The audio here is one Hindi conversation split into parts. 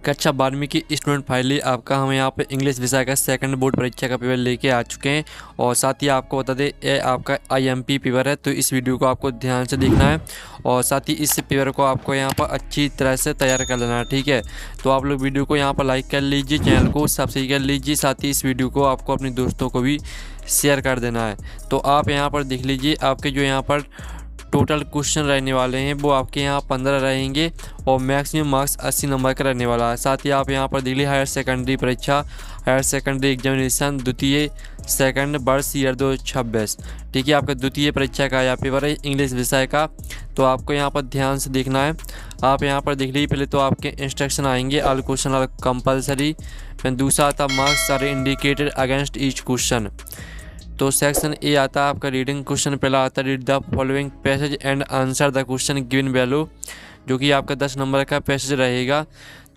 कक्षा 12वीं की स्टूडेंट फाइनली आपका हम यहाँ पे इंग्लिश विषय का सेकंड बोर्ड परीक्षा का पेपर लेके आ चुके हैं। और साथ ही आपको बता दें ये आपका IMP पेपर है, तो इस वीडियो को आपको ध्यान से देखना है और साथ ही इस पेपर को आपको यहाँ पर अच्छी तरह से तैयार कर लेना है। ठीक है, तो आप लोग वीडियो को यहाँ पर लाइक कर लीजिए, चैनल को सब्सक्राइब कर लीजिए, साथ ही इस वीडियो को आपको अपने दोस्तों को भी शेयर कर देना है। तो आप यहाँ पर देख लीजिए आपके जो यहाँ पर टोटल क्वेश्चन रहने वाले हैं वो आपके यहाँ 15 रहेंगे और मैक्सिमम मार्क्स 80 नंबर का रहने वाला है। साथ ही आप यहाँ पर देख लीजिए हायर सेकेंडरी परीक्षा, हायर सेकेंडरी एग्जामिनेशन द्वितीय सेकंड वर्ष ईयर 2026। ठीक है, आपका द्वितीय परीक्षा का यह पेपर है इंग्लिश विषय का, तो आपको यहाँ पर ध्यान से देखना है। आप यहाँ पर देख लीजिए पहले तो आपके इंस्ट्रक्शन आएंगे, ऑल क्वेश्चन आर कंपलसरी। फिर दूसरा आता marks are indicated against each question. तो सेक्शन ए आता है आपका रीडिंग क्वेश्चन, पहला आता है read the following passage and answer the question given below, जो कि आपका 10 नंबर का पैसेज रहेगा।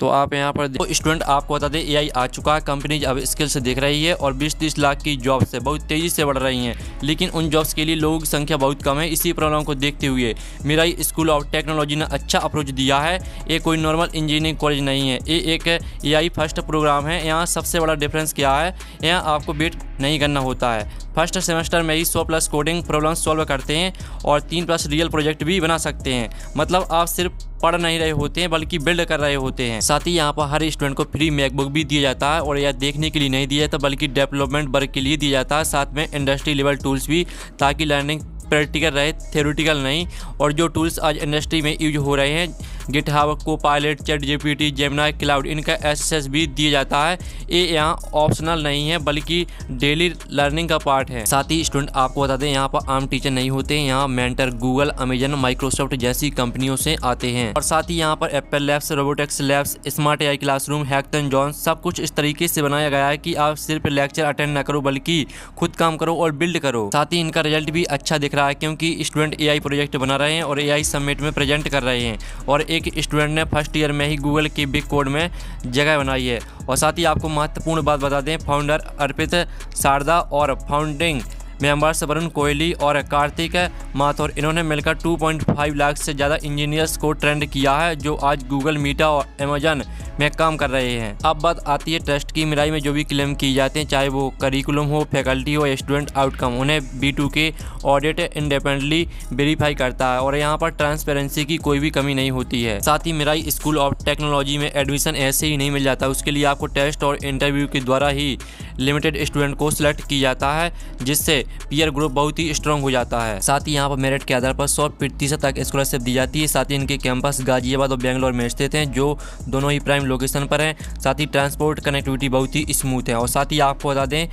तो आप यहाँ पर तो स्टूडेंट आपको बता दें AI आ चुका है, कंपनीज अब स्किल से देख रही है और 20-30 लाख की जॉब्स है बहुत तेज़ी से बढ़ रही हैं, लेकिन उन जॉब्स के लिए लोगों की संख्या बहुत कम है। इसी प्रॉब्लम को देखते हुए मिराई स्कूल ऑफ टेक्नोलॉजी ने अच्छा अप्रोच दिया है। ये कोई नॉर्मल इंजीनियरिंग कॉलेज नहीं है, ये एक AI फर्स्ट प्रोग्राम है। यहाँ सबसे बड़ा डिफरेंस क्या है, यहाँ आपको वेट नहीं करना होता है। फर्स्ट सेमेस्टर में ही 100+ कोडिंग प्रॉब्लम सॉल्व करते हैं और 3+ रियल प्रोजेक्ट भी बना सकते हैं। मतलब आप सिर्फ पढ़ नहीं रहे होते हैं बल्कि बिल्ड कर रहे होते हैं। साथ ही यहाँ पर हर स्टूडेंट को फ्री मैकबुक भी दिया जाता है और यह देखने के लिए नहीं दिया जाता बल्कि डेवलपमेंट वर्क के लिए दिया जाता है। साथ में इंडस्ट्री लेवल टूल्स भी, ताकि लर्निंग प्रैक्टिकल रहे, थ्योरेटिकल नहीं। और जो टूल्स आज इंडस्ट्री में यूज हो रहे हैं GitHub, Copilot, ChatGPT, Gemini, cloud, इनका एक्सेस भी दिया जाता है। ये यहाँ ऑप्शनल नहीं है बल्कि डेली लर्निंग का पार्ट है। साथ ही स्टूडेंट आपको बता दें यहाँ पर आम टीचर नहीं होते हैं, यहाँ मेंटर गूगल, अमेजन, माइक्रोसॉफ्ट जैसी कंपनियों से आते हैं। और साथ ही यहाँ पर Apple labs, robotics labs, smart AI classroom, hackathon John, सब कुछ इस तरीके से बनाया गया है कि आप सिर्फ लेक्चर अटेंड ना करो बल्कि खुद काम करो और बिल्ड करो। साथ ही इनका रिजल्ट भी अच्छा दिख रहा है क्योंकि स्टूडेंट AI प्रोजेक्ट बना रहे हैं और AI समिट में प्रेजेंट कर रहे हैं। और एक स्टूडेंट ने फर्स्ट ईयर में ही गूगल की बिग कोड में जगह बनाई है। और साथ ही आपको महत्वपूर्ण बात बता दें, फाउंडर अर्पित शारदा और फाउंडिंग मेंबर्स वरुण कोहली और कार्तिक माथुर, इन्होंने मिलकर 2.5 लाख से ज़्यादा इंजीनियर्स को ट्रेंड किया है जो आज गूगल, मीटा और अमेजन में काम कर रहे हैं। अब बात आती है टेस्ट की। मिराई में जो भी क्लेम किए जाते हैं, चाहे वो करिकुलम हो, फैकल्टी हो या स्टूडेंट आउटकम, उन्हें B2K ऑडिट इंडिपेंडेंटली वेरीफाई करता है और यहाँ पर ट्रांसपेरेंसी की कोई भी कमी नहीं होती है। साथ ही मिराई स्कूल ऑफ टेक्नोलॉजी में एडमिशन ऐसे ही नहीं मिल जाता, उसके लिए आपको टेस्ट और इंटरव्यू के द्वारा ही लिमिटेड स्टूडेंट को सिलेक्ट किया जाता है, जिससे पीयर ग्रुप बहुत ही स्ट्रॉन्ग हो जाता है। साथ ही यहाँ पर मेरिट के आधार पर 100% तक स्कॉलरशिप दी जाती है। साथ ही इनके कैंपस गाजियाबाद और बेंगलोर में स्थित हैं, जो दोनों ही प्राइम लोकेशन पर हैं। साथ ही ट्रांसपोर्ट कनेक्टिविटी बहुत ही स्मूथ है। और साथ ही आपको बता दें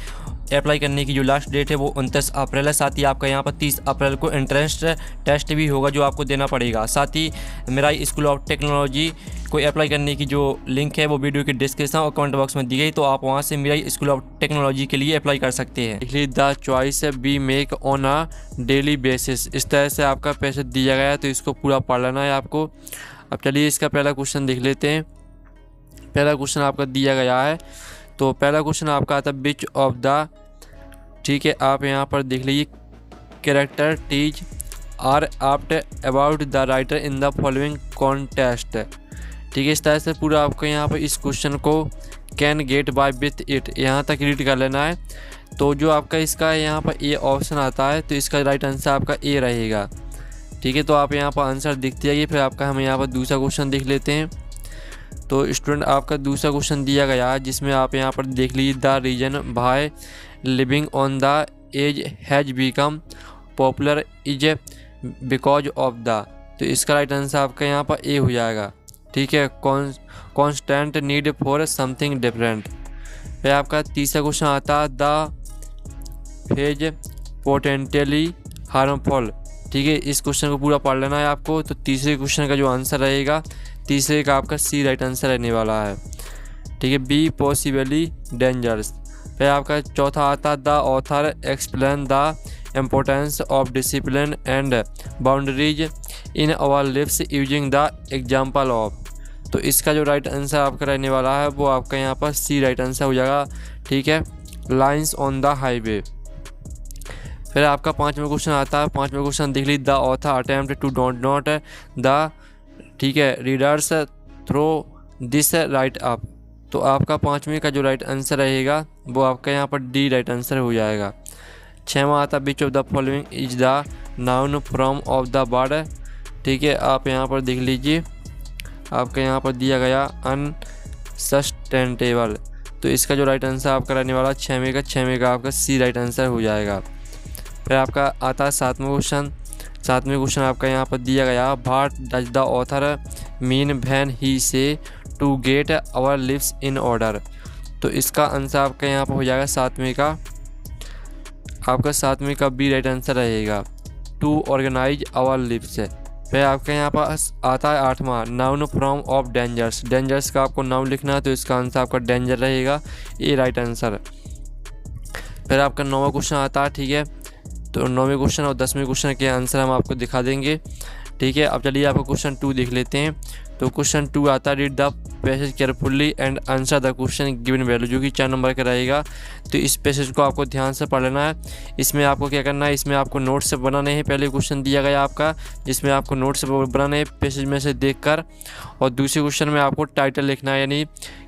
अप्लाई करने की जो लास्ट डेट है वो 29 अप्रैल है। साथ ही आपका यहाँ पर 30 अप्रैल को एंट्रेंस टेस्ट भी होगा जो आपको देना पड़ेगा। साथ ही मिराई स्कूल ऑफ टेक्नोलॉजी को अप्लाई करने की जो लिंक है वो वीडियो के डिस्क्रिप्शन और कमेंट बॉक्स में दी गई, तो आप वहाँ से मिराई स्कूल ऑफ टेक्नोलॉजी के लिए अप्लाई कर सकते हैं। इसलिए the choice we make on a daily basis, इस तरह से आपका पैसे दिया गया है, तो इसको पूरा पढ़ लेना है आपको। अब चलिए इसका पहला क्वेश्चन देख लेते हैं। पहला क्वेश्चन आपका दिया गया है, तो पहला क्वेश्चन आपका आता है विच ऑफ द, ठीक है, आप यहाँ पर देख लीजिए characteristics are apt about the writer in the following contest. ठीक है, इस तरह से पूरा आपको यहाँ पर इस क्वेश्चन को can get by with it यहाँ तक रीड कर लेना है। तो जो आपका इसका यहाँ पर ए ऑप्शन आता है, तो इसका राइट आंसर आपका ए रहेगा। ठीक है, तो आप यहाँ पर आंसर देखते जाइए। फिर आपका हम यहाँ पर दूसरा क्वेश्चन देख लेते हैं। तो स्टूडेंट आपका दूसरा क्वेश्चन दिया गया है, जिसमें आप यहाँ पर देख लीजिए the reason by living on the edge has become popular is because of the, तो इसका राइट आंसर आपका यहाँ पर ए हो जाएगा। ठीक है, constant need for something different. फिर आपका तीसरा क्वेश्चन आता है द फेज पोटेंशियली हार्मफुल। ठीक है, इस क्वेश्चन को पूरा पढ़ लेना है आपको। तो तीसरे क्वेश्चन का जो आंसर रहेगा, तीसरे का आपका सी राइट आंसर रहने वाला है। ठीक है, बी पॉसिबली डेंजरस। फिर आपका चौथा आता the author explain the importance of discipline and boundaries in our lives using the example of, तो इसका जो राइट आंसर आपका रहने वाला है वो आपका यहाँ पर सी राइट आंसर हो जाएगा। ठीक है, लाइन्स ऑन द हाईवे। फिर आपका पाँचवा क्वेश्चन आता है। पाँचवा क्वेश्चन देख लीजिए the author attempt to don't not the, ठीक है, readers through this write up. तो आपका 5वें का जो राइट आंसर रहेगा वो आपका यहाँ पर डी राइट आंसर हो जाएगा। 6वां आता which of the following is the noun from of the word. ठीक है, आप यहाँ पर देख लीजिए, आपका यहाँ पर दिया गया अनसस्टेनेबल। तो इसका जो राइट आंसर आपका रहने वाला 6वें का आपका सी राइट आंसर हो जाएगा। फिर आपका आता है 7वां क्वेश्चन। 7वें क्वेश्चन आपका यहाँ पर दिया गया what does the author mean when he say to get our lives in order. तो इसका आंसर आपका यहाँ पर हो जाएगा 7वें का, आपका 7वें का बी राइट आंसर रहेगा, टू ऑर्गेनाइज आवर लिव्स। फिर आपके यहाँ पास आता है 8वां noun from of dangers. Dangers का आपको नाउन लिखना है, तो इसका आंसर आपका डेंजर रहेगा, ए राइट आंसर। फिर आपका 9वां क्वेश्चन आता है। ठीक है, तो 9वें क्वेश्चन और 10वें क्वेश्चन के आंसर हम आपको दिखा देंगे। ठीक है, अब चलिए आपको क्वेश्चन 2 देख लेते हैं। तो क्वेश्चन 2 आता है read the passage carefully and answer the question given below, जो कि 4 नंबर का रहेगा। तो इस पैसेज को आपको ध्यान से पढ़ लेना है। इसमें आपको क्या करना है, इसमें आपको नोट्स बनाने हैं। पहले क्वेश्चन दिया गया आपका जिसमें आपको नोट्स बनाने हैं पैसेज में से देखकर, और दूसरे क्वेश्चन में आपको टाइटल लिखना है, यानी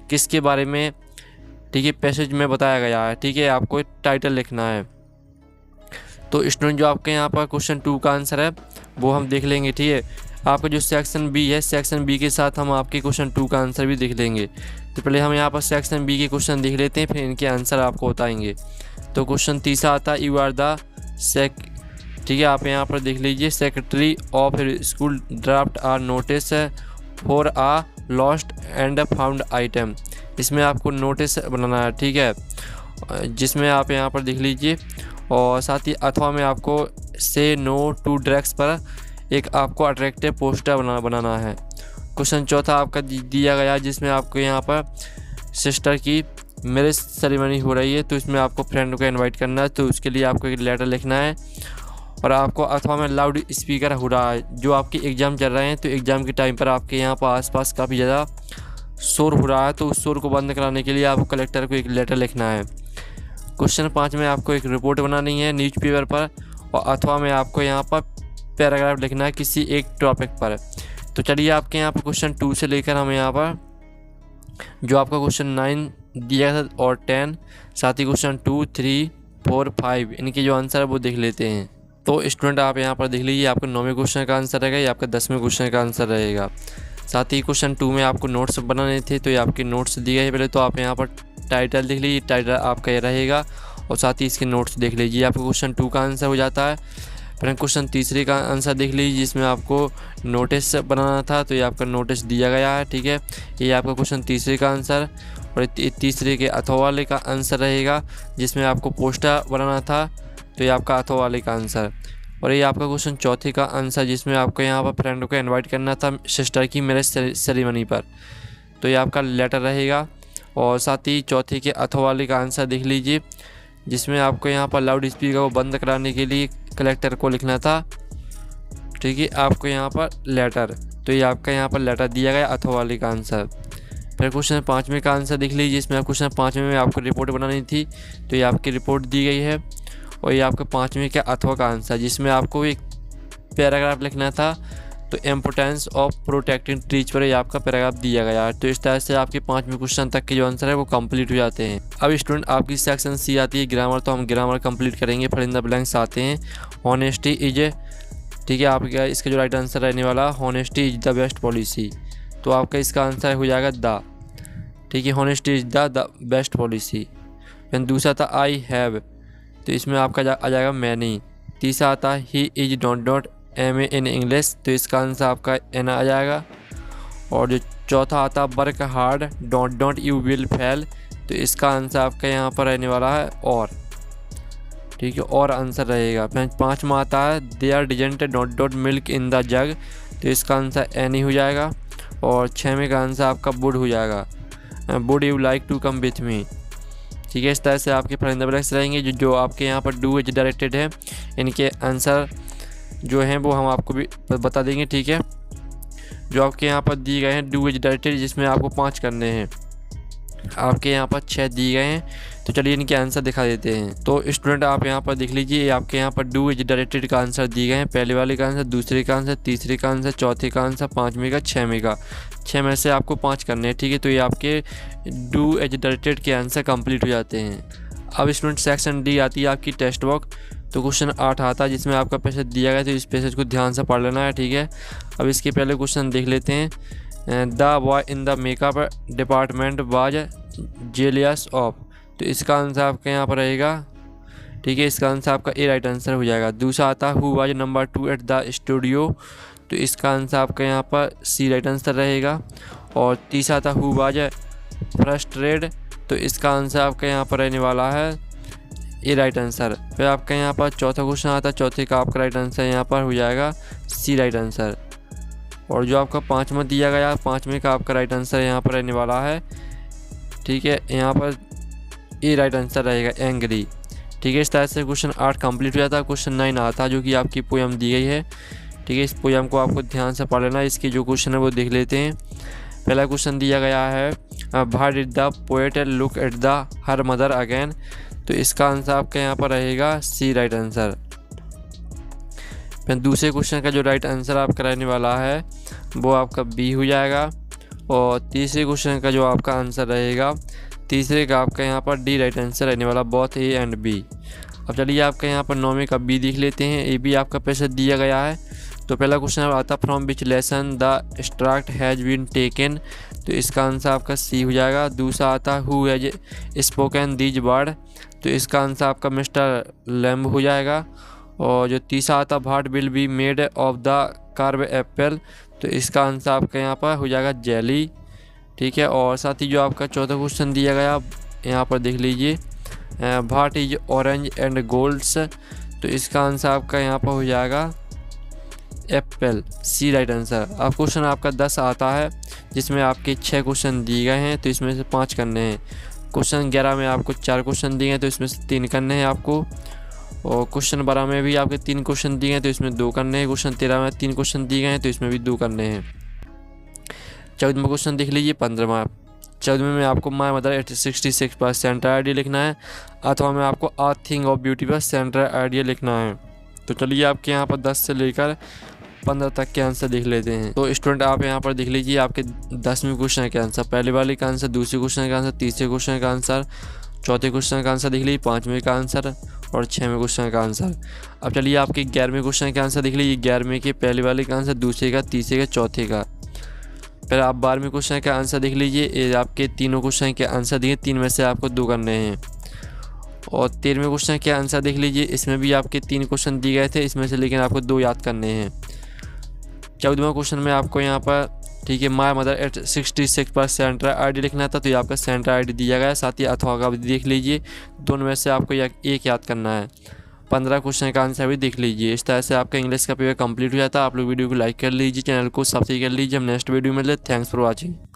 किसके बारे में, ठीक है, पैसेज में बताया गया है। ठीक है, आपको टाइटल लिखना है। तो स्टूडेंट जो आपके यहाँ पर क्वेश्चन 2 का आंसर है वो हम देख लेंगे। ठीक है, आपका जो सेक्शन बी है, सेक्शन बी के साथ हम आपके क्वेश्चन 2 का आंसर भी देख लेंगे। तो पहले हम यहाँ पर सेक्शन बी के क्वेश्चन देख लेते हैं, फिर इनके आंसर आपको बताएंगे। तो क्वेश्चन 3 आता है यू आर द ठीक है, आप यहाँ पर देख लीजिए secretary of school draft are notice for a lost and found item. इसमें आपको नोटिस बनाना है। ठीक है, जिसमें आप यहाँ पर देख लीजिए, और साथ ही अथवा में आपको से नो टू ड्रग्स पर एक आपको अट्रैक्टिव पोस्टर बनाना है। क्वेश्चन 4 आपका दिया गया जिसमें आपको यहाँ पर सिस्टर की मैरिज सेरेमनी हो रही है, तो इसमें आपको फ्रेंड को इनवाइट करना है, तो उसके लिए आपको एक लेटर लिखना है। और आपको अथवा में लाउड स्पीकर हो रहा है, जो आपके एग्ज़ाम चल रहे हैं, तो एग्ज़ाम के टाइम पर आपके यहाँ पर आसपास काफ़ी ज़्यादा शोर हो रहा है, तो उस शोर को बंद कराने के लिए आपको कलेक्टर को एक लेटर लिखना है। क्वेश्चन 5 में आपको एक रिपोर्ट बनानी है न्यूज़पेपर पर, और अथवा में आपको यहाँ पर पैराग्राफ लिखना है किसी एक टॉपिक पर। तो चलिए आपके यहाँ पर क्वेश्चन 2 से लेकर हम यहाँ पर जो आपका क्वेश्चन 9 दिया था और 10, साथ ही क्वेश्चन 2, 3, 4, 5 इनके जो आंसर है वो देख लेते हैं। तो स्टूडेंट आप यहाँ पर देख लीजिए, आपका 9वें क्वेश्चन का आंसर रहेगा, ये आपका 10वें क्वेश्चन का आंसर रहेगा। साथ ही क्वेश्चन 2 में आपको नोट्स बनाने थे, तो ये आपके नोट्स दिए गए। पहले तो आप यहाँ पर टाइटल देख लीजिए, टाइटल आपका ये रहेगा, और साथ ही इसके नोट्स देख लीजिए। आपको क्वेश्चन 2 का आंसर हो जाता है। फिर क्वेश्चन 3 का आंसर देख लीजिए, जिसमें आपको नोटिस बनाना था, तो ये आपका नोटिस दिया गया है। ठीक है, ये आपका क्वेश्चन 3 का आंसर, और 3 के अथवा वाले का आंसर रहेगा, जिसमें आपको पोस्टर बनाना था, तो ये आपका अथवा वाले का आंसर। और ये आपका क्वेश्चन 4 का आंसर, जिसमें आपको यहाँ पर फ्रेंड को इनवाइट करना था सिस्टर की मैरिज सेरेमनी पर, तो ये आपका लेटर रहेगा। और साथ ही 4 के अथवा वाले का आंसर देख लीजिए, जिसमें आपको यहाँ पर लाउड स्पीकर को बंद कराने के लिए कलेक्टर को लिखना था। ठीक है, आपको यहाँ पर लेटर, तो ये आपका यहाँ पर लेटर दिया गया अथवा वाले का आंसर। फिर क्वेश्चन 5 का आंसर देख लीजिए, जिसमें क्वेश्चन 5 में आपको रिपोर्ट बनानी थी, तो ये आपकी रिपोर्ट दी गई है। और ये आपका 5 के अथवा का आंसर, जिसमें आपको एक पैराग्राफ लिखना था, तो इम्पोर्टेंस ऑफ प्रोटेक्टिंग ट्रीज पर ये आपका पैराग्राफ दिया गया है। तो इस तरह से आपके 5वें क्वेश्चन तक के जो आंसर है वो कंप्लीट हो जाते हैं। अब स्टूडेंट आपकी सेक्शन सी आती है ग्रामर, तो हम ग्रामर कंप्लीट करेंगे। फिर इन द ब्लैंक्स आते हैं हॉनेस्टी इज, ठीक है, आपका इसका जो राइट आंसर रहने वाला honesty is the best policy, तो आपका इसका आंसर हो जाएगा द। ठीक है, honesty is the best policy. फिर दूसरा था आई हैव, तो इसमें आपका आ जाएगा मैनी। तीसरा आता है he is don't MA in English, तो इसका आंसर आपका एन आ जाएगा। और जो चौथा आता है work hard don't you will fail, तो इसका आंसर आपका यहाँ पर रहने वाला है और। ठीक है, और आंसर रहेगा। फिर 5वां आता है there doesn't don't milk in the jug, तो इसका आंसर एन ही हो जाएगा। और 6वें का आंसर आपका वुड हो जाएगा, would you like to come with me. ठीक है, इस तरह से आपके फॉर इन द ब्लैंक्स रहेंगे। जो आपके यहाँ पर डू इज डायरेक्टेड है, इनके आंसर जो हैं वो हम आपको भी बता देंगे। ठीक है, जो आपके यहाँ पर दिए गए हैं डू इज डायरेक्टेड, जिसमें आपको 5 करने हैं। आपके यहाँ पर 6 दिए गए हैं। तो चलिए इनके आंसर दिखा देते हैं। तो स्टूडेंट आप यहाँ पर देख लीजिए, ये आपके यहाँ पर डू इज डायरेक्टेड का आंसर दिए गए हैं। पहले वाले का आंसर, दूसरे का आंसर, तीसरे का आंसर, चौथे का आंसर, पाँचवें का, छठवें का। 6 में से आपको 5 करने हैं, ठीक है। तो ये आपके डू इज डायरेक्टेड के आंसर कंप्लीट हो जाते हैं। अब स्टूडेंट सेक्शन डी आती है आपकी टेक्स्ट बुक। तो क्वेश्चन 8 आता है जिसमें आपका पैसेज दिया गया है, तो इस पैसेज को ध्यान से पढ़ लेना है, ठीक है। अब इसके पहले क्वेश्चन देख लेते हैं। The boy in the makeup department was jealous of. तो इसका आंसर आपका यहाँ पर रहेगा, ठीक है। इसका आंसर आपका ए राइट आंसर हो जाएगा। दूसरा आता है who was number 2 at the studio. तो इसका आंसर आपका यहाँ पर सी राइट आंसर रहेगा। और तीसरा आता हु वाज फ्रस्ट्रेटेड। तो इसका आंसर आपका यहाँ पर रहने वाला है ए राइट आंसर। फिर आपका यहाँ पर चौथा क्वेश्चन आता है, चौथे का आपका राइट आंसर यहाँ पर हो जाएगा सी राइट आंसर। और जो आपका 5वां दिया गया, 5वें का आपका राइट आंसर यहाँ पर रहने वाला है, ठीक है। यहाँ पर ए राइट आंसर रहेगा एंग्री, ठीक है। इस तरह से क्वेश्चन 8 कंप्लीट हो जाता है। क्वेश्चन 9 आता है जो कि आपकी पोयम दी गई है, ठीक है। इस पोयम को आपको ध्यान से पढ़ लेना। इसके जो क्वेश्चन है वो देख लेते हैं। पहला क्वेश्चन दिया गया है, why did the poet look at the her mother again. तो इसका आंसर आपका यहाँ पर रहेगा सी राइट आंसर। फिर दूसरे क्वेश्चन का जो राइट आंसर आपका रहने वाला है वो आपका बी हो जाएगा। और तीसरे क्वेश्चन का जो आपका आंसर रहेगा, तीसरे का आपका यहाँ पर डी राइट आंसर रहने वाला, बोथ ए एंड बी। अब चलिए आपका यहाँ पर 9वें का बी देख लेते हैं। ए बी आपका पैसा दिया गया है। तो पहला क्वेश्चन आता from which lesson the extract has been taken. तो इसका आंसर आपका सी हो जाएगा। दूसरा आता who has spoken these word. तो इसका आंसर आपका मिस्टर लैम्ब हो जाएगा। और जो तीसरा आता what will be made of the carb Apple. तो इसका आंसर आपका यहाँ पर हो जाएगा जेली, ठीक है। और साथ ही जो आपका चौथा क्वेश्चन दिया गया यहाँ पर देख लीजिए, what is orange and golds. तो इसका आंसर आपका यहाँ पर हो जाएगा एप्पल, सी राइट आंसर। अब क्वेश्चन आपका 10 आता है जिसमें आपके 6 क्वेश्चन दिए गए हैं, तो इसमें से 5 करने हैं। क्वेश्चन 11 में आपको 4 क्वेश्चन दिए हैं, तो इसमें से 3 करने हैं आपको। और क्वेश्चन 12 में भी आपके 3 क्वेश्चन दिए हैं, तो इसमें 2 करने हैं। क्वेश्चन 13 में 3 क्वेश्चन दिए गए हैं, तो इसमें भी 2 करने हैं। 14वां क्वेश्चन देख लीजिए। 15वां 14वें में आपको माई मदर 66 पर सेंटर आइडिया लिखना है, अथवा में आपको आ थिंग ऑफ ब्यूटी पर सेंटर आइडिया लिखना है। तो चलिए आपके यहाँ पर 10 से लेकर 15 तक के आंसर देख लेते हैं। तो स्टूडेंट आप यहाँ पर देख लीजिए आपके 10वें क्वेश्चन के आंसर, पहले वाले का आंसर, दूसरे क्वेश्चन का आंसर, तीसरे क्वेश्चन का आंसर, चौथे क्वेश्चन का आंसर देख लीजिए, 5वें का आंसर और 6वें क्वेश्चन का आंसर। अब चलिए आपके 11वें क्वेश्चन के आंसर देख लीजिए। 11वें के पहले वाले का आंसर, दूसरे का, तीसरे का, चौथे का। फिर आप 12वें क्वेश्चन का आंसर देख लीजिए। ये आपके तीनों क्वेश्चन के आंसर दिए, 3 में से आपको 2 करने हैं। और 13वें क्वेश्चन के आंसर देख लीजिए। इसमें भी आपके 3 क्वेश्चन दिए गए थे, इसमें से लेकिन आपको 2 याद करने हैं। 14वां क्वेश्चन में आपको यहाँ पर, ठीक है, माई मदर 66 पर सेंटर आईडी लिखना था, तो ये आपका सेंटर आईडी दिया गया है। साथ ही अथवा का भी देख लीजिए, दोनों में से आपको एक याद करना है। 15 क्वेश्चन का आंसर भी देख लीजिए। इस तरह से आपका इंग्लिश का पेपर कंप्लीट हो जाता है। आप लोग वीडियो को लाइक कर लीजिए, चैनल को सब्सक्राइब कर लीजिए। हम नेक्स्ट वीडियो में मिलते हैं। Thanks for watching.